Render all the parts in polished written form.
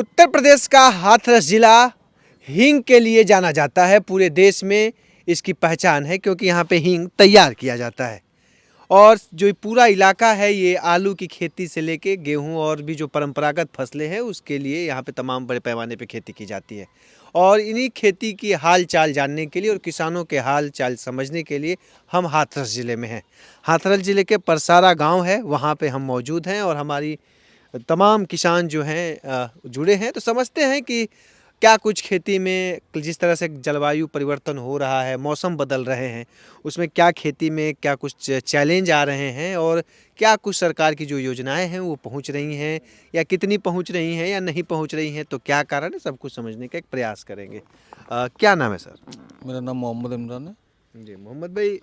उत्तर प्रदेश का हाथरस जिला हींग के लिए जाना जाता है। पूरे देश में इसकी पहचान है क्योंकि यहाँ पे हींग तैयार किया जाता है। और जो पूरा इलाका है ये आलू की खेती से लेके गेहूं और भी जो परंपरागत फसलें हैं उसके लिए यहाँ पे तमाम बड़े पैमाने पे खेती की जाती है। और इन्हीं खेती की हाल चाल जानने के लिए और किसानों के हाल चाल समझने के लिए हम हाथरस ज़िले में हैं। हाथरस ज़िले के परसारा गांव है, वहाँ पे हम मौजूद हैं और हमारी तमाम किसान जो हैं जुड़े हैं। तो समझते हैं कि क्या कुछ खेती में जिस तरह से जलवायु परिवर्तन हो रहा है, मौसम बदल रहे हैं, उसमें क्या खेती में क्या कुछ चैलेंज आ रहे हैं और क्या कुछ सरकार की जो योजनाएं हैं वो पहुंच रही हैं या कितनी पहुंच रही हैं या नहीं पहुंच रही हैं, तो क्या कारण है, सब कुछ समझने का एक प्रयास करेंगे। क्या नाम है सर? मेरा नाम मोहम्मद इमरान है। जी मोहम्मद भाई,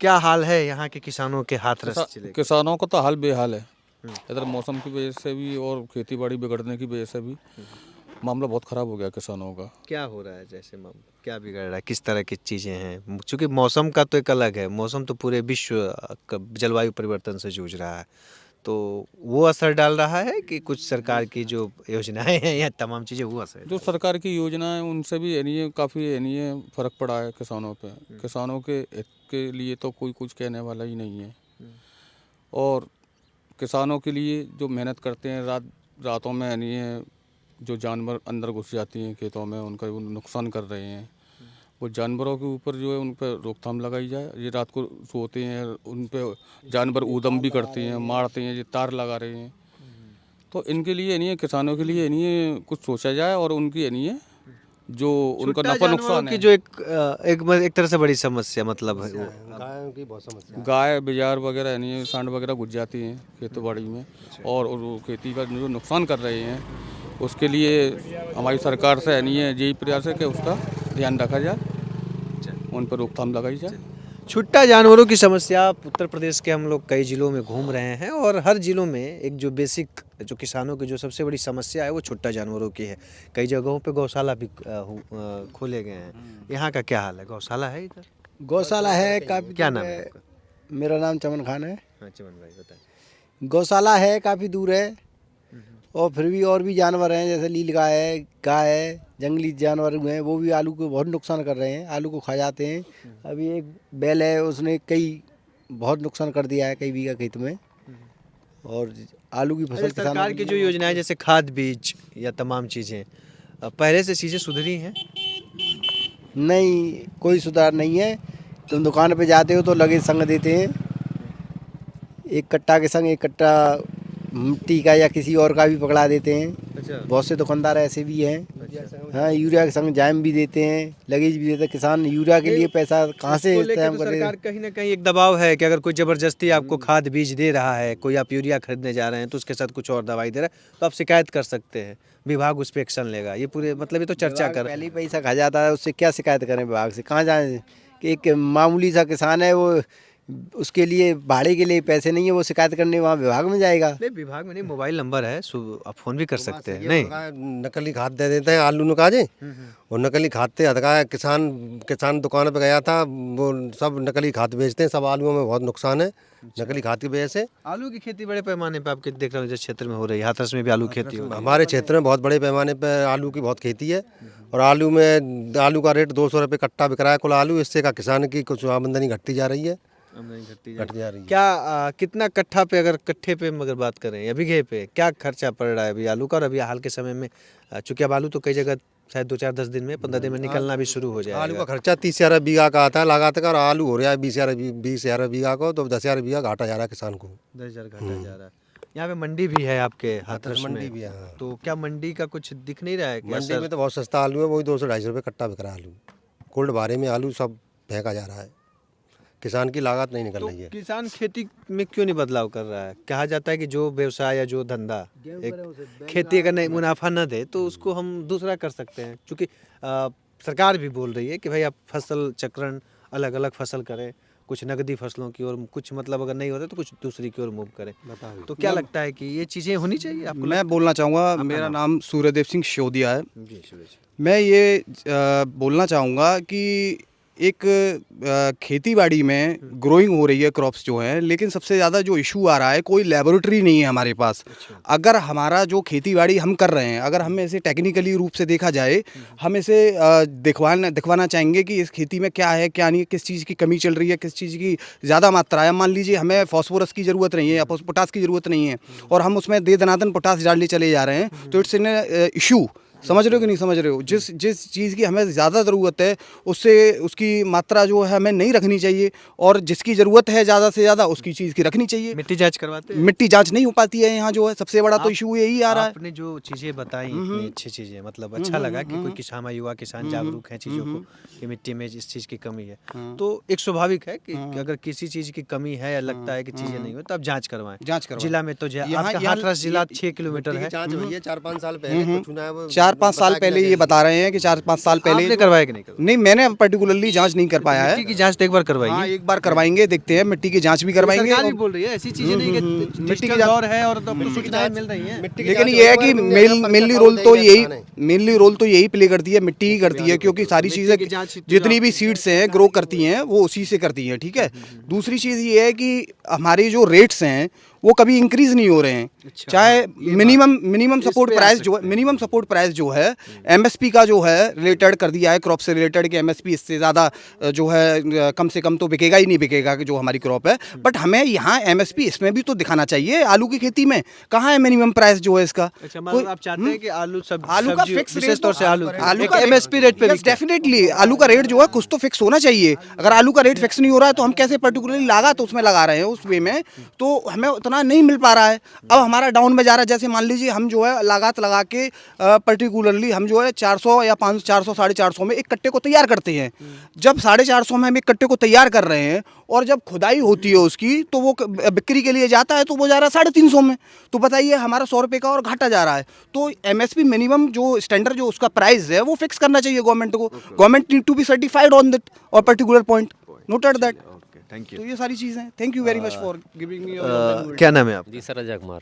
क्या हाल है यहाँ के किसानों के हाथरस जिले के? किसानों का तो हाल बेहाल है। इधर मौसम की वजह से भी और खेती बाड़ी बिगड़ने की वजह से भी मामला बहुत ख़राब हो गया किसानों का। क्या हो रहा है, जैसे क्या बिगड़ रहा है, किस तरह की चीज़ें हैं? क्योंकि मौसम का तो एक अलग है, मौसम तो पूरे विश्व जलवायु परिवर्तन से जूझ रहा है, तो वो असर डाल रहा है कि कुछ सरकार की जो योजनाएं हैं या तमाम चीज़ें वो असर जो सरकार की योजनाएं उनसे भी काफ़ी फ़र्क पड़ा है किसानों पे। किसानों के हित के लिए तो कोई कुछ कहने वाला ही नहीं है। और किसानों के लिए जो मेहनत करते हैं रातों में जो जानवर अंदर घुस जाती हैं खेतों में, उनका वो नुकसान कर रहे हैं। वो जानवरों के ऊपर जो है उन पर रोकथाम लगाई जाए। ये रात को सोते हैं, उन पर जानवर ऊधम भी करते हैं, मारते हैं, ये तार लगा रहे हैं। तो इनके लिए किसानों के लिए कुछ सोचा जाए और उनकी जो उनका नफा नुकसान की है। जो एक तरह से बड़ी समस्या मतलब है वो। गायों की बहुत समस्या। गाय बाजार वगैरह सांड वगैरह घुस जाती हैं खेती बाड़ी में और वो खेती का जो नुकसान कर रहे हैं, उसके लिए हमारी सरकार से यही प्रयास है कि उसका ध्यान रखा जाए, उन पर रोकथाम लगाई जाए। छुट्टा जानवरों की समस्या उत्तर प्रदेश के हम लोग कई ज़िलों में घूम रहे हैं और हर ज़िलों में एक जो बेसिक जो किसानों की जो सबसे बड़ी समस्या है वो छुट्टा जानवरों की है। कई जगहों पे गौशाला भी खोले गए हैं। यहाँ का क्या हाल है? गौशाला है इधर? गौशाला है काफ़ी। क्या नाम है आपका? मेरा नाम चमन खान है। हाँ चमन भाई बताएं। गौशाला है काफ़ी दूर है और फिर भी और भी जानवर हैं, जैसे नीलगाय है, गाय है, जंगली जानवर हुए हैं, वो भी आलू को बहुत नुकसान कर रहे हैं, आलू को खा जाते हैं। अभी एक बैल है, उसने बहुत नुकसान कर दिया है कई बीघा खेत में। और आलू की फसल सरकार की जो योजनाएं जैसे खाद बीज या तमाम चीज़ें, पहले से चीज़ें सुधरी हैं? नहीं, कोई सुधार नहीं है। तुम दुकान पे जाते हो तो लगे संग देते हैं, एक कट्टा के संग एक कट्टा मिट्टी का या किसी और का भी पकड़ा देते हैं। अच्छा। बहुत से दुकानदार ऐसे भी हैं। हाँ, यूरिया के संग जाम भी देते हैं, लगेज भी देते हैं। किसान यूरिया के लिए पैसा कहाँ से इंतजाम कर रहे हैं? सरकार कहीं ना कहीं एक दबाव है कि अगर कोई जबरदस्ती आपको खाद बीज दे रहा है, कोई आप यूरिया खरीदने जा रहे हैं तो उसके साथ कुछ और दवाई दे रहा है, तो आप शिकायत कर सकते हैं, विभाग उस पर एक्शन लेगा। ये पूरे मतलब ये तो चर्चा कर पहले ही पैसा खा जाता है, उससे क्या शिकायत करें विभाग से? कहाँ जाएं? कि एक मामूली सा किसान है, वो उसके लिए भाड़े के लिए पैसे नहीं है, वो शिकायत करने वहाँ विभाग में जाएगा? नहीं, विभाग में नहीं, मोबाइल नंबर है, आप फोन भी कर सकते हैं। नहीं, नकली खाद दे देते हैं आलू नु काजे और नकली खाद से हटका किसान दुकान पे गया था, वो सब नकली खाद बेचते हैं। सब आलूओं में बहुत नुकसान है नकली खाद की वजह से। आलू की खेती बड़े पैमाने पे आपके देख रहे हो जिस क्षेत्र में हो रही है, हाथरस में भी आलू खेती हो रही है। हमारे क्षेत्र में बहुत बड़े पैमाने पर आलू की बहुत खेती है और आलू का रेट 200 रुपये कट्टा बिक रहा है कुल आलू। इससे का किसान की कुछ आमदनी घटती जा रही है, घट जा रही है। क्या कितना कट्ठा पे, अगर कट्ठे पे अगर बात करें या बीघे पे, क्या खर्चा पड़ रहा है अभी आलू का? और अभी हाल के समय में चूंकि अब आलू तो कई जगह शायद 2-4-10 दिन में 15 दिन में निकलना भी शुरू हो जाएगा। आलू का खर्चा 30,000 बीघा का आता है लागत का, और आलू हो रहा है 20,000 बीघा को, तो 10,000 बीघा घाटा जा रहा है किसान को। 10,000 घाटा जा रहा है। यहाँ पे मंडी भी है आपके हाथरस में? मंडी भी है, हाँ। तो क्या मंडी का कुछ दिख नहीं रहा है? मंडी में तो बहुत सस्ता आलू है, वही 200-250 रुपये कट्टा बिक रहा है आलू। कोल्ड बारे में आलू सब फेंका जा रहा है, किसान की लागत नहीं निकल रही है। किसान खेती में क्यों नहीं बदलाव कर रहा है? कहा जाता है कि जो व्यवसाय या जो धंधा एक खेती अगर नहीं मुनाफा न दे तो उसको हम दूसरा कर सकते हैं। क्योंकि सरकार भी बोल रही है कि भाई आप फसल चक्रण, अलग अलग फसल करें, कुछ नकदी फसलों की और कुछ मतलब अगर नहीं होता तो कुछ दूसरी की ओर मूव करें। तो क्या लगता है कि ये चीज़ें होनी चाहिए आपको? मैं बोलना चाहूँगा, मेरा नाम सूर्यदेव सिंह शोदिया है। जी सुरेश। मैं ये बोलना चाहूँगा कि एक खेती बाड़ी में ग्रोइंग हो रही है क्रॉप्स जो हैं, लेकिन सबसे ज़्यादा जो इशू आ रहा है, कोई लेबोरेटरी नहीं है हमारे पास। अगर हमारा जो खेती बाड़ी हम कर रहे हैं, अगर हमें इसे टेक्निकली रूप से देखा जाए, हम इसे दिखवाना चाहेंगे कि इस खेती में क्या है क्या नहीं, किस चीज़ की कमी चल रही है, किस चीज़ की ज़्यादा मात्रा है। मान लीजिए हमें फॉस्फोरस की ज़रूरत नहीं है या पोटास की ज़रूरत नहीं है और हम उसमें दे दनादन पोटास डालने चले जा रहे हैं, तो इट्स इन इशू। समझ रहे हो कि नहीं समझ रहे हो? जिस चीज़ की हमें ज़्यादा ज़रूरत है उससे उसकी मात्रा जो है हमें नहीं रखनी चाहिए, और जिसकी ज़रूरत है ज़्यादा से ज़्यादा उसकी चीज़ की रखनी चाहिए। मिट्टी जांच करवाते हैं? मिट्टी जांच नहीं हो पाती है यहाँ, जो है सबसे बड़ा तो इशू यही आ रहा है। आपने जो चीजें बताई इतनी अच्छी चीजें, मतलब अच्छा लगा कि कोई किसान, युवा किसान जागरूक हैं चीजों को कि मिट्टी में इस चीज की कमी है। तो एक स्वाभाविक है कि अगर किसी चीज की कमी है या लगता है कि चीजें नहीं हो तो आप जांच करवाएं। जांच करवाएं। जिला में तो आपका हाथरस जिला 6 किलोमीटर है। 4-5 साल पहले चुना है, 4-5 साल पहले ये बता रहे हैं कि 4-5 साल पहले आपने करवाया कि नहीं करवाया? नहीं, मैंने पर्टिकुलरली जांच नहीं कर पाया है। मिट्टी की जांच तो एक बार हाँ, करवाइए। एक बार करवाएंगे, देखते हैं, मिट्टी की जांच भी करवाएंगे। सरकार भी बोल रही है ऐसी चीजें नहीं कि मिट्टी की डिजिटल जांच- दौर है और तो आपको सुविधाएं मिल रही हैं। लेकिन ये है कि मेनली रोल तो यही प्ले करती है, मिट्टी ही करती है, क्योंकि सारी चीज़ें की जांच जितनी भी सीड्स हैं ग्रो करती हैं वो उसी से करती हैं। ठीक है, दूसरी चीज़ ये है कि हमारी जो रेट्स हैं वो कभी इंक्रीज नहीं हो रहे हैं। चाहे मिनिमम सपोर्ट प्राइस जो है, मिनिमम सपोर्ट प्राइस जो है एमएसपी का जो है रिलेटेड कर दिया है क्रॉप से रिलेटेड, कि एमएसपी इससे ज़्यादा जो है कम से कम तो बिकेगा ही नहीं, बिकेगा कि जो हमारी क्रॉप है। बट हमें यहाँ एमएसपी इसमें भी तो दिखाना चाहिए। आलू की खेती में कहाँ है मिनिमम प्राइस जो है इसका? अच्छा, मतलब आप चाहते हैं कि आलू का फिक्स विशेष तौर से आलू का एमएसपी रेट पे बिकता है। डेफिनेटली आलू का रेट जो है कुछ तो फिक्स होना चाहिए। अगर आलू का रेट फिक्स नहीं हो रहा है तो हम कैसे पर्टिकुलरली लागत उसमें लगा रहे हैं उस वे में, तो हमें उतना नहीं मिल पा रहा है। अब हमारा डाउन में जा रहा है। जैसे मान लीजिए हम जो है लागत लगा के पर्टिकुलरली हम जो है 400 या 500, 400, 450 में एक कट्टे को तैयार करते हैं। जब 450 में हम एक कट्टे को तैयार कर रहे हैं और जब खुदाई होती है उसकी तो वो बिक्री के लिए जाता है तो वो जा रहा है 350 में। तो बताइए हमारा 100 रुपये का और घाटा जा रहा है। तो एमएसपी मिनिमम जो स्टैंडर्ड जो उसका प्राइस है वो फिक्स करना चाहिए गवर्नमेंट को। Government need to be certified on that और particular point, noted that. Thank तो ये सारी चीज़ें। Thank you very much for giving me. क्या नाम है आप? जी सर, अजय कुमार।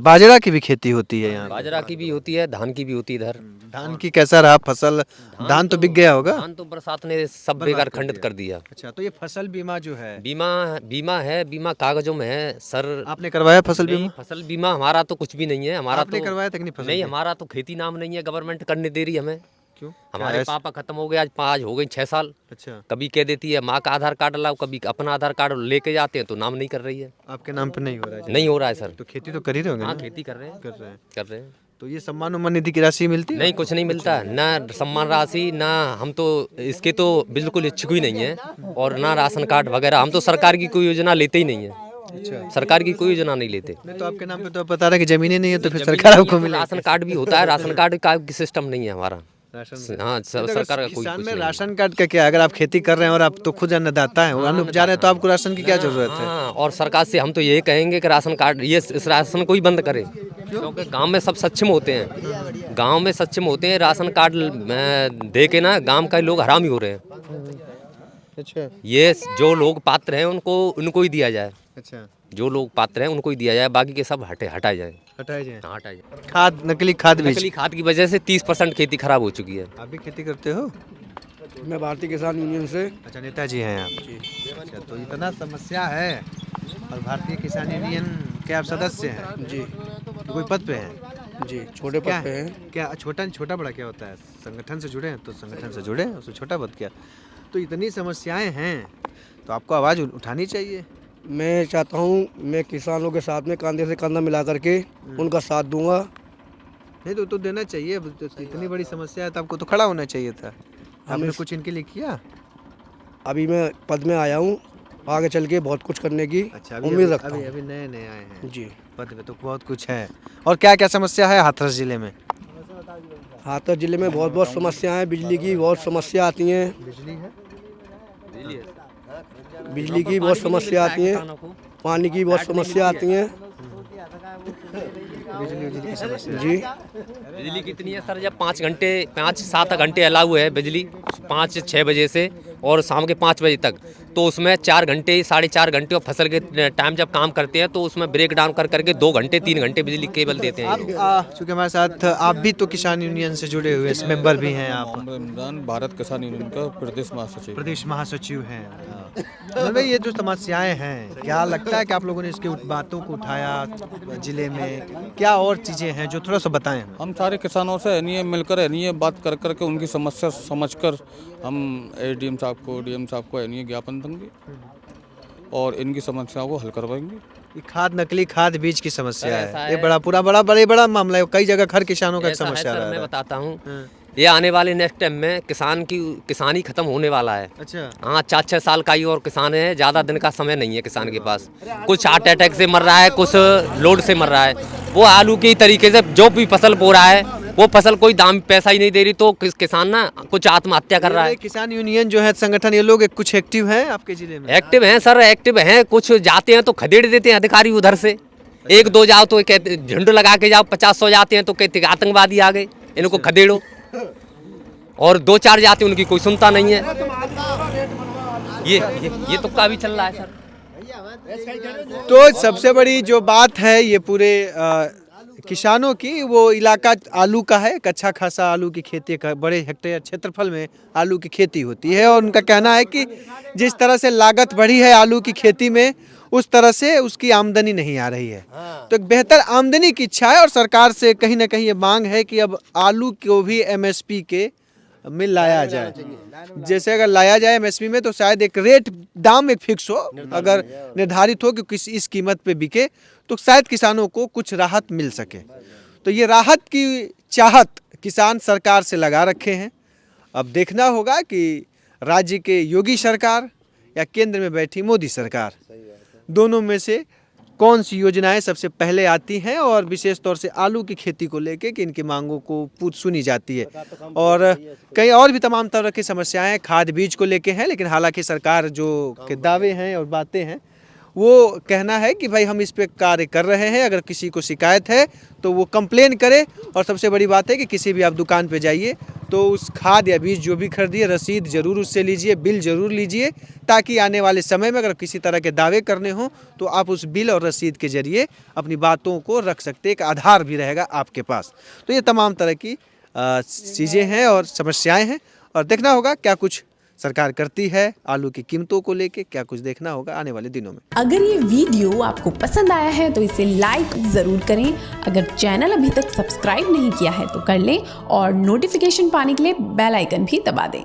बाजरा की भी खेती होती है यहाँ? बाजरा की भी होती है, धान की भी होती है इधर। धान की कैसा रहा फसल? धान तो बिक गया होगा। धान तो बरसात ने सब बेकार खंडित कर दिया। अच्छा, तो ये फसल बीमा जो है, बीमा है, बीमा कागजों में है सर। आपने करवाया फसल नहीं, बीमा? फसल बीमा हमारा तो कुछ भी नहीं है। हमारा आपने तो करवाया था कि नहीं फसल नहीं, बीमा? हमारा तो खेती नाम नहीं है, गवर्नमेंट करने दे रही हमें। क्यों? हमारे पापा खत्म हो गए, आज हो गई 6 साल। अच्छा, कभी कह देती है माँ का आधार कार्ड लाओ, कभी अपना आधार कार्ड लेके जाते हैं तो नाम नहीं कर रही है। आपके नाम पे नहीं हो रहा है? नहीं हो रहा है सर। तो खेती तो कर ही रहे होंगे हाँ, ना? खेती कर रहे हैं, कर रहे हैं। कर रहे हैं। तो ये सम्मान उम्मान निधि की राशि मिलती है? नहीं, कुछ नहीं मिलता, ना सम्मान राशि, ना हम तो इसके तो बिल्कुल इच्छुक ही नहीं है, और ना राशन कार्ड वगैरह। हम तो सरकार की कोई योजना लेते ही नहीं है। अच्छा, सरकार की कोई योजना नहीं लेते। नहीं, तो आपके नाम पे तो आप बता रहे हैं कि जमीनें नहीं है, तो फिर सरकार आपको मिला? राशन कार्ड भी होता है, राशन कार्ड का सिस्टम नहीं है हमारा। राशन? हाँ, सरकार का कोई किसान कुछ में नहीं। राशन कार्ड का क्या? अगर आप खेती कर रहे हैं और आप तो खुद अन्नदाता हैं और अन्न उपजा रहे हैं तो आपको राशन की क्या जरूरत है? हाँ, और सरकार से हम तो ये कहेंगे कि राशन कार्ड इस राशन को ही बंद करे, क्योंकि गांव में सब सक्षम होते हैं। गांव में सक्षम होते हैं, राशन कार्ड दे के ना गांव का लोग हरामी हो रहे हैं। अच्छा, ये जो लोग पात्र हैं उनको ही दिया जाए। अच्छा, जो लोग पात्र हैं उनको ही दिया जाए, बाकी के सब हटाए जाए। हटाए जाए। हाँ, हटाए जाए। खाद, नकली खाद बीज? नकली खाद की वजह से 30% खेती खराब हो चुकी है। आप भी खेती करते हो? मैं भारतीय किसान यूनियन से। अच्छा, नेताजी हैं आप? अच्छा, तो इतना समस्या है और भारतीय किसान यूनियन के आप सदस्य हैं? जी तो कोई पद पे हैं? जी, छोटे क्या पद पे है? हैं। क्या छोटा बड़ा क्या होता है? संगठन से जुड़े हैं तो संगठन से जुड़े हैं, उससे छोटा पद क्या? तो इतनी समस्याएं हैं तो आपको आवाज़ उठानी चाहिए। मैं चाहता हूँ मैं किसानों के साथ में कंधे से कंधा मिला करके उनका साथ दूंगा। नहीं तो देना चाहिए, तो इतनी बड़ी समस्या है तो आपको तो खड़ा होना चाहिए था। आपने कुछ इनके लिए किया? अभी मैं पद में आया हूँ, आगे चल के बहुत कुछ करने की अच्छा, उम्मीद रखता हूँ। अभी नए नए आए हैं जी, पद में, तो बहुत कुछ है। और क्या क्या समस्या है हाथरस जिले में? हाथरस जिले में बहुत समस्या है। बिजली की बहुत समस्या आती हैं। बिजली है? बिजली की बहुत समस्या आती है, पानी की बहुत समस्या आती है। बिजली की समस्या जी, बिजली कितनी है सर? जब 5-7 घंटे अलाउ है बिजली, 5-6 बजे से और शाम के 5 बजे तक, तो उसमें 4 घंटे 4.5 घंटे और फसल के टाइम जब काम करते हैं तो उसमें ब्रेक डाउन कर करके 2 घंटे 3 घंटे बिजली केवल देते हैं। चूँकि हमारे साथ आप भी तो किसान यूनियन से जुड़े हुए मेंबर भी हैं आप, मोहम्मद इमरान, भारत किसान यूनियन का प्रदेश महासचिव। प्रदेश महासचिव हैं। भाई ये जो समस्याएं हैं, क्या लगता है कि आप लोगों ने इसकी बातों को उठाया जिले में, क्या और चीज़ें हैं जो थोड़ा सा बताएं हमें? हम सारे किसानों से नहीं मिलकर नहीं बात कर करके उनकी समस्या समझकर हम एडीएम साहब को डीएम साहब को नहीं ज्ञापन देंगे और इनकी समस्याओं को हल करवाएंगे। ये खाद, नकली खाद बीज की समस्या ऐसा है, है। ये बड़ा मामला है, कई जगह हर किसानों का एक ऐसा है समस्या सर, रहा मैं है। बताता हूँ, ये आने वाले नेक्स्ट टाइम में किसानी खत्म होने वाला है। अच्छा, हाँ, 4-6 साल का ही और किसान है, ज़्यादा दिन का समय नहीं है किसान के पास। कुछ हार्ट अटैक से मर रहा है, कुछ लोड से मर रहा है। वो आलू की तरीके से जो भी फसल बो रहा है, वो फसल कोई दाम पैसा ही नहीं दे रही, तो किसान ना कुछ आत्महत्या कर रहा है। किसान यूनियन जो है संगठन, ये लोग कुछ एक्टिव हैं आपके जिले में? एक्टिव हैं सर, एक्टिव हैं। कुछ जाते हैं तो खदेड़ देते हैं अधिकारी उधर से, 1-2 जाओ तो कहते झुंड लगा के जाओ, 50-100 जाते हैं तो कहते आतंकवादी आ गए, इनको खदेड़ो। और 2-4 जाते हैं, उनकी कोई सुनता नहीं है। ये तुक्का भी चल रहा है सर। तो सबसे बड़ी जो बात है ये पूरे किसानों की, वो इलाका आलू का है, एक अच्छा खासा आलू की खेती का बड़े हेक्टेयर क्षेत्रफल में आलू की खेती होती है, और उनका कहना है कि जिस तरह से लागत बढ़ी है आलू की खेती में, उस तरह से उसकी आमदनी नहीं आ रही है। तो एक बेहतर आमदनी की इच्छा है और सरकार से कहीं ना कहीं ये मांग है कि अब आलू को भी एमएसपी के में लाया जाए। जैसे अगर लाया जाए एमएसपी में तो शायद एक रेट, दाम एक फिक्स हो, अगर निर्धारित हो कि किस इस कीमत पे बिके, तो शायद किसानों को कुछ राहत मिल सके। तो ये राहत की चाहत किसान सरकार से लगा रखे हैं। अब देखना होगा कि राज्य के योगी सरकार या केंद्र में बैठी मोदी सरकार, दोनों में से कौन सी योजनाएं सबसे पहले आती हैं, और विशेष तौर से आलू की खेती को लेके कि इनकी मांगों को सुनी जाती है। और कई और भी तमाम तरह की समस्याएं खाद बीज को लेके हैं, लेकिन हालांकि सरकार जो के दावे हैं और बातें हैं, वो कहना है कि भाई हम इस पे कार्य कर रहे हैं, अगर किसी को शिकायत है तो वो कंप्लेन करे। और सबसे बड़ी बात है कि किसी भी आप दुकान पे जाइए तो उस खाद या बीज जो भी खरीदिए, रसीद ज़रूर उससे लीजिए, बिल ज़रूर लीजिए, ताकि आने वाले समय में अगर किसी तरह के दावे करने हों तो आप उस बिल और रसीद के ज़रिए अपनी बातों को रख सकते, एक आधार भी रहेगा आपके पास। तो ये तमाम तरह की चीज़ें हैं और समस्याएं हैं, और देखना होगा क्या कुछ सरकार करती है आलू की कीमतों को लेके, क्या कुछ देखना होगा आने वाले दिनों में। अगर ये वीडियो आपको पसंद आया है तो इसे लाइक ज़रूर करें। अगर चैनल अभी तक सब्सक्राइब नहीं किया है तो कर लें, और नोटिफिकेशन पाने के लिए बेल आइकन भी दबा दें।